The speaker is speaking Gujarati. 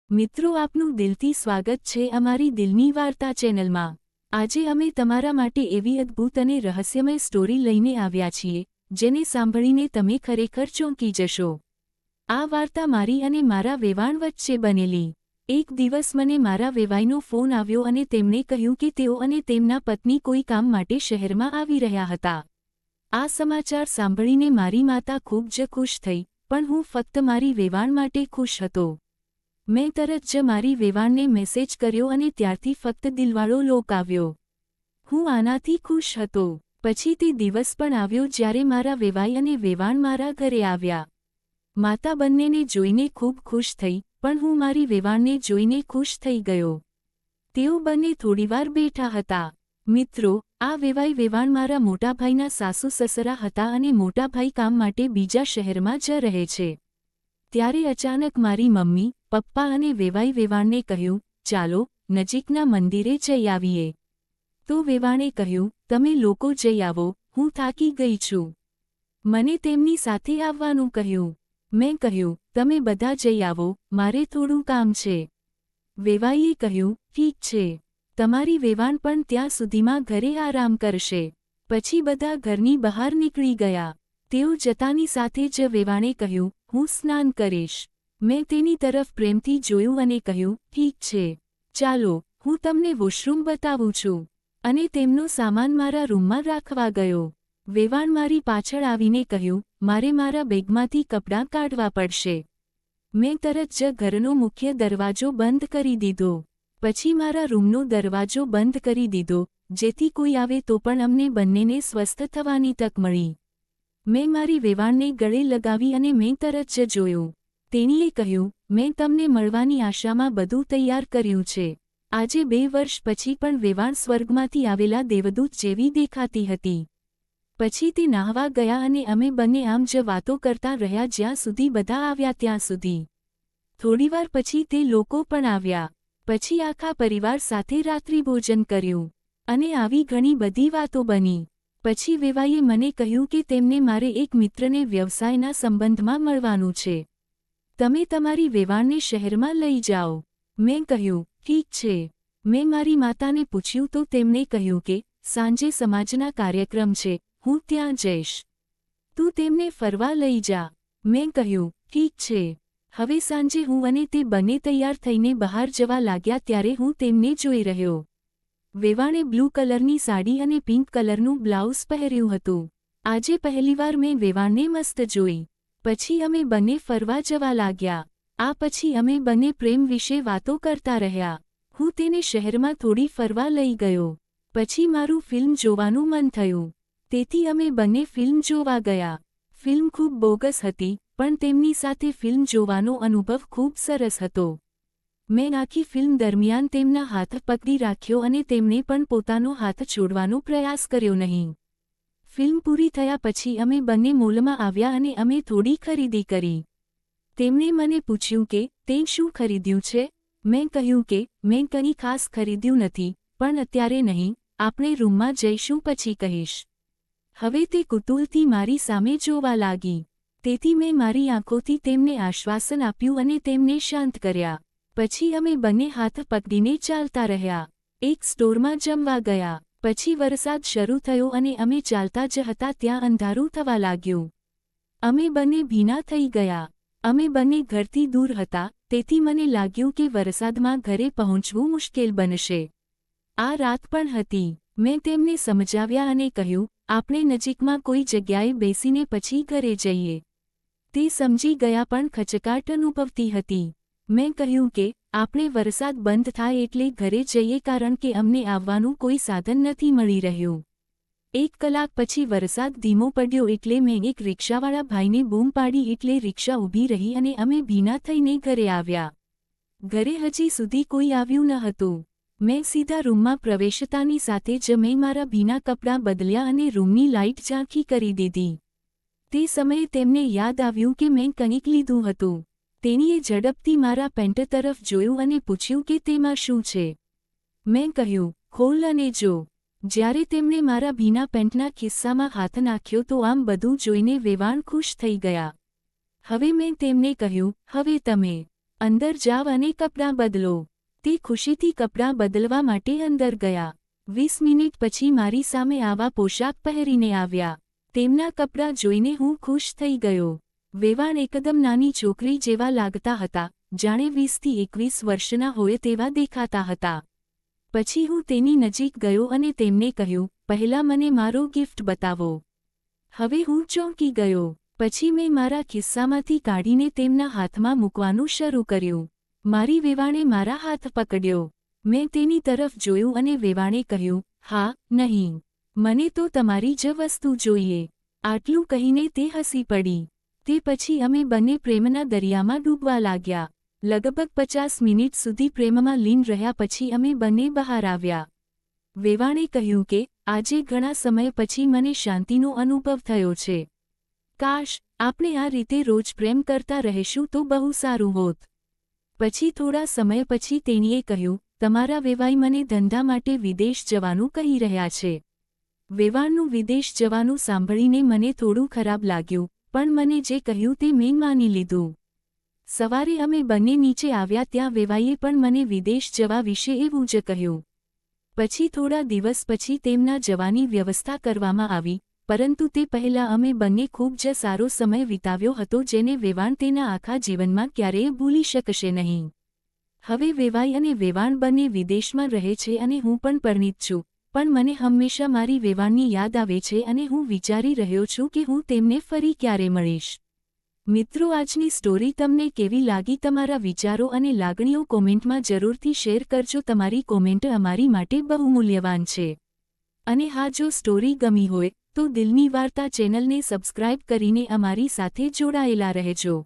મિત્રો, આપનું દિલથી સ્વાગત છે અમારી દિલની વાર્તા ચેનલમાં। આજે અમે તમારા માટે એવી અદ્ભુત અને રહસ્યમય સ્ટોરી લઈને આવ્યા છીએ જેને સાંભળીને તમે ખરેખર ચોંકી જશો। આ વાર્તા મારી અને મારા વેવાણ વચ્ચે બનેલી। એક દિવસ મને મારા વેવાઈનો ફોન આવ્યો અને તેમણે કહ્યું કે તેઓ અને તેમના પત્ની કોઈ કામ માટે શહેરમાં આવી રહ્યા હતા। આ સમાચાર સાંભળીને મારી માતા ખૂબ જ ખુશ થઈ, પણ હું ફક્ત મારી વેવાણ માટે ખુશ હતો। મેં તરત જ મારી વેવાણને મેસેજ કર્યો અને ત્યારથી ફક્ત દિલવાળો લોક આવ્યો। હું આનાથી ખુશ હતો। પછી તે દિવસ પણ આવ્યો જ્યારે મારા વેવાઈ અને વેવાણ મારા ઘરે આવ્યા। માતા બંનેને જોઈને ખૂબ ખુશ થઈ, પણ હું મારી વેવાણને જોઈને ખુશ થઈ ગયો। તેઓ બંને થોડીવાર બેઠા હતા। મિત્રો, આ વેવાઈ વેવાણ મારા મોટાભાઈના સાસુ સસરા હતા અને મોટાભાઈ કામ માટે બીજા શહેરમાં જ રહે છે। ત્યારે અચાનક મારી મમ્મી, પપ્પા અને વેવાઈ વેવાણને કહ્યું, ચાલો નજીકના મંદિરે જઈ આવીએ। તો વેવાણે કહ્યું, તમે લોકો જઈ આવો, હું થાકી ગઈ છું। મને તેમની સાથે આવવાનું કહ્યું। મેં કહ્યું, તમે બધા જઈ આવો, મારે થોડું કામ છે। વેવાઈએ કહ્યું, ઠીક છે, તમારી વેવાણ પણ ત્યાં સુધીમાં ઘરે આરામ કરશે। પછી બધા ઘરની બહાર નીકળી ગયા। તેઓ જતાની સાથે જ વેવાણે કહ્યું, હું સ્નાન કરીશ। મેં તેની તરફ પ્રેમથી જોયું અને કહ્યું, ઠીક છે, ચાલો હું તમને વોશરૂમ બતાવું છું। અને તેમનો સામાન મારા રૂમમાં રાખવા ગયો। વેવાણ મારી પાછળ આવીને કહ્યું, મારે મારા બેગમાંથી કપડાં કાઢવા પડશે। મેં તરત જ ઘરનો મુખ્ય દરવાજો બંધ કરી દીધો। પછી મારા રૂમનો દરવાજો બંધ કરી દીધો, જેથી કોઈ આવે તો પણ અમને બંનેને સ્વસ્થ થવાની તક મળી। મેં મારી વેવાણને ગળે લગાવી અને મેં તરત જ જોયું। તેણીએ કહ્યું, મેં તમને મળવાની આશામાં બધું તૈયાર કર્યું છે। આજે 2 વર્ષ પછી પણ વેવાણ સ્વર્ગમાંથી આવેલા દેવદૂત જેવી દેખાતી હતી। પછી તે નાહવા ગયા અને અમે બંને આમ જ વાતો કરતા રહ્યા જ્યાં સુધી બધા આવ્યા ત્યાં સુધી। થોડીવાર પછી તે લોકો પણ આવ્યા। પછી આખા પરિવાર સાથે રાત્રિભોજન કર્યું અને આવી ઘણી બધી વાતો બની। પછી વેવાઈએ મને કહ્યું કે તેમને મારે એક મિત્રને વ્યવસાયના સંબંધમાં મળવાનું છે। તમે તમારી વેવાણને શહેરમાં લઈ જાઓ। મેં કહ્યું, ઠીક છે। મેં મારી માતાને પૂછ્યું તો તેમણે કહ્યું કે સાંજે સમાજના કાર્યક્રમ છે, હું ત્યાં જઈશ। તું તેમને ફરવા લઈ જા। મેં કહ્યું, ઠીક છે। હવે સાંજે હું અને તે બંને તૈયાર થઈને બહાર જવા લાગ્યા ત્યારે હું તેમને જોઈ રહ્યો। વેવાણે બ્લુ કલરની સાડી અને પિંક કલરનું બ્લાઉઝ પહેર્યું હતું। આજે પહેલીવાર મેં વેવાણને મસ્ત જોઈ। પછી અમે બંને ફરવા જવા લાગ્યા। આ પછી અમે બંને પ્રેમ વિશે વાતો કરતા રહ્યા। હું તેને શહેરમાં થોડી ફરવા લઈ ગયો। પછી મારું ફિલ્મ જોવાનું મન થયું, તેથી અમે બંને ફિલ્મ જોવા ગયા। ફિલ્મ ખૂબ બોગસ હતી, પણ તેમની સાથે ફિલ્મ જોવાનો અનુભવ ખૂબ સરસ હતો। મેં આખી ફિલ્મ દરમિયાન તેમના હાથ પકડી રાખ્યો અને તેમણે પણ પોતાનો હાથ છોડવાનો પ્રયાસ કર્યો નહીં। ફિલ્મ પૂરી થયા પછી અમે બંને મોલમાં આવ્યા અને અમે થોડી ખરીદી કરી। તેમણે મને પૂછ્યું કે તે શું ખરીદ્યું છે? મેં કહ્યું કે મેં કંઈ ખાસ ખરીદ્યું નથી, પણ અત્યારે નહીં, આપણે રૂમમાં જઈશું પછી કહીશ। હવે તે કુતૂહલથી મારી સામે જોવા લાગી। તેથી મેં મારી આંખોથી તેમને આશ્વાસન આપ્યું અને તેમને શાંત કર્યા। પછી અમે બંને હાથ પકડીને ચાલતા રહ્યા। એક સ્ટોરમાં જમવા ગયા। પછી વરસાદ શરૂ થયો અને અમે ચાલતા જ હતા ત્યાં અંધારું થવા લાગ્યું। અમે બંને ભીના થઈ ગયા। અમે બંને ઘરથી દૂર હતા, તેથી મને લાગ્યું કે વરસાદમાં ઘરે પહોંચવું મુશ્કેલ બનશે। આ રાત પણ હતી। મેં તેમને સમજાવ્યા અને કહ્યું, આપણે નજીકમાં કોઈ જગ્યાએ બેસીને પછી ઘરે જઈએ। તે સમજી ગયા પણ ખચકાટ અનુભવતી હતી। મેં કહ્યું કે આપણે વરસાદ બંધ થાય એટલે ઘરે જઈએ કારણ કે અમને આવવાનું કોઈ સાધન નથી મળી રહ્યું। 1 કલાક પછી વરસાદ ધીમો પડ્યો એટલે મેં એક રિક્ષાવાળા ભાઈને બૂમ પાડી એટલે રિક્ષા ઊભી રહી અને અમે ભીના થઈને ઘરે આવ્યા। ઘરે હજી સુધી કોઈ આવ્યું ન હતું। મેં સીધા રૂમમાં પ્રવેશતાની સાથે જ મેં મારા ભીના કપડાં બદલ્યા અને રૂમની લાઇટ ઝાંખી કરી દીધી। તે સમયે તેમને યાદ આવ્યું કે મેં કંઈક લીધું હતું। તેણીએ ઝડપથી મારા પેન્ટ તરફ જોયું અને પૂછ્યું કે તેમાં શું છે? મેં કહ્યું, ખોલ અને જો। જ્યારે તેમણે મારા ભીના પેન્ટના ખિસ્સામાં હાથ નાખ્યો તો આમ બધું જોઈને વેવાણ ખુશ થઈ ગયા। હવે મેં તેમને કહ્યું, હવે તમે અંદર જાવ અને કપડાં બદલો. તે ખુશીથી કપડાં બદલવા માટે અંદર ગયા. 20 મિનિટ પછી મારી સામે આવા પોશાક પહેરીને આવ્યા. તેમના કપડાં જોઈને હું ખુશ થઈ ગયો. વેવાણ એકદમ નાની છોકરી જેવા લાગતા હતા, જાણે 20 થી 21 વર્ષના હોય તેવા દેખાતા હતા. પછી હું તેની નજીક ગયો અને તેમને કહ્યું, પહેલા મને મારો ગિફ્ટ બતાવો. હવે હું ચોંકી ગયો. પછી મેં મારા ખિસ્સામાંથી કાઢીને તેમના હાથમાં મૂકવાનું શરૂ કર્યું. મારી વેવાણે મારા હાથ પકડ્યો. મેં તેની તરફ જોયું અને વેવાણે કહ્યું, હા, નહીં. મને તો તમારી જ વસ્તુ જોઈએ. આટલું કહીને તે હસી પડી. તે પછી અમે બંને પ્રેમના દરિયામાં ડૂબવા લાગ્યા. લગભગ 50 મિનિટ સુધી પ્રેમમાં લીન રહ્યા પછી અમે બંને બહાર આવ્યા. વેવાણે કહ્યું કે, આજે ઘણા સમય પછી મને શાંતિનો અનુભવ થયો છે. કાશ, આપણે આ રીતે રોજ પ્રેમ કરતા રહેશું તો બહુ સારું હોત. પછી થોડા સમય પછી તેણીએ કહ્યું, તમારા વેવાઈ મને ધંધા માટે વિદેશ જવાનું કહી રહ્યા છે. વેવાણનું વિદેશ જવાનું સાંભળીને મને થોડું ખરાબ લાગ્યું, પણ મને જે કહ્યું તે મેં માની લીધું. સવારે અમે બંને નીચે આવ્યા ત્યાં વેવાઈએ પણ મને વિદેશ જવા વિશે એવું જ કહ્યું. પછી થોડા દિવસ પછી તેમના જવાની વ્યવસ્થા કરવામાં આવી, પરંતુ તે પહેલાં અમે બંને ખૂબ જ સારો સમય વિતાવ્યો હતો જેને વેવાણ તેના આખા જીવનમાં ક્યારેય ભૂલી શકશે નહીં. હવે વેવાઈ અને વેવાણ બંને વિદેશમાં રહે છે અને હું પણ પરણિત છું, પણ મને હંમેશા મારી વેવાણની યાદ આવે છે અને હું વિચારી રહ્યો છું કે હું તેમને ફરી ક્યારે મળીશ. મિત્રો, આજની સ્ટોરી તમને કેવી લાગી? તમારા વિચારો અને લાગણીઓ કોમેન્ટમાં જરૂરથી શેર કરજો. તમારી કોમેન્ટ અમારી માટે બહુ મૂલ્યવાન છે. અને હા, જો સ્ટોરી ગમી હોય તો દિલની વાર્તા ચેનલને સબસ્ક્રાઇબ કરીને અમારી સાથે જોડાયેલા રહેજો.